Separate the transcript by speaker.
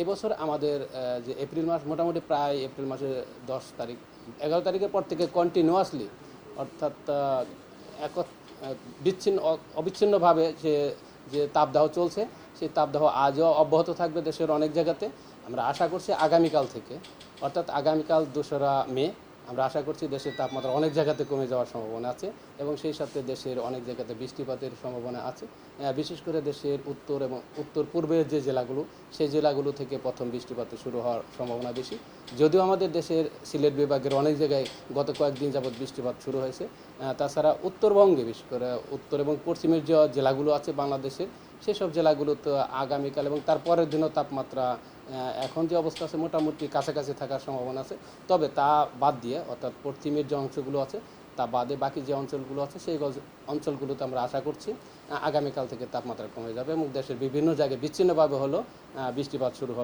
Speaker 1: এই বছর আমাদের যে এপ্রিল মাস মোটামুটি প্রায় এপ্রিল মাসের 10 তারিখ 11 তারিখের পর থেকে কন্টিনিউয়াসলি অর্থাৎ অবিচ্ছিন্নভাবে যে তাপদাহ চলছে সেই তাপদাহ আজও অব্যাহত থাকবে দেশের অনেক জায়গাতে। আমরা আশা করছি আগামীকাল থেকে অর্থাৎ আগামীকাল 2রা মে আমরা আশা করছি দেশের তাপমাত্রা অনেক জায়গাতে কমে যাওয়ার সম্ভাবনা আছে এবং সেই সাথে দেশের অনেক জায়গাতে বৃষ্টিপাতের সম্ভাবনা আছে। বিশেষ করে দেশের উত্তর এবং উত্তর পূর্বের যে জেলাগুলো সেই জেলাগুলো থেকে প্রথম বৃষ্টিপাত শুরু হওয়ার সম্ভাবনা বেশি। যদিও আমাদের দেশের সিলেট বিভাগের অনেক জায়গায় গত কয়েকদিন যাবৎ বৃষ্টিপাত শুরু হয়েছে, তাছাড়া উত্তরবঙ্গে বিশেষ করে উত্তর এবং পশ্চিমের যে জেলাগুলো আছে বাংলাদেশের সেসব জেলাগুলোতে আগামীকাল এবং তারপরের দিনও তাপমাত্রা এখন যে অবস্থা আছে মোটামুটি কাছাকাছি থাকার সম্ভাবনা আছে। তবে তা বাদ দিয়ে অর্থাৎ পশ্চিমের যে অংশগুলো আছে তা বাদে বাকি যে অঞ্চলগুলো আছে সেই অঞ্চলগুলোতে আমরা আশা করছি আগামীকাল থেকে তাপমাত্রা কমে যাবে এবং দেশের বিভিন্ন জায়গায় বিচ্ছিন্নভাবে হলেও বৃষ্টিপাত শুরু হবে।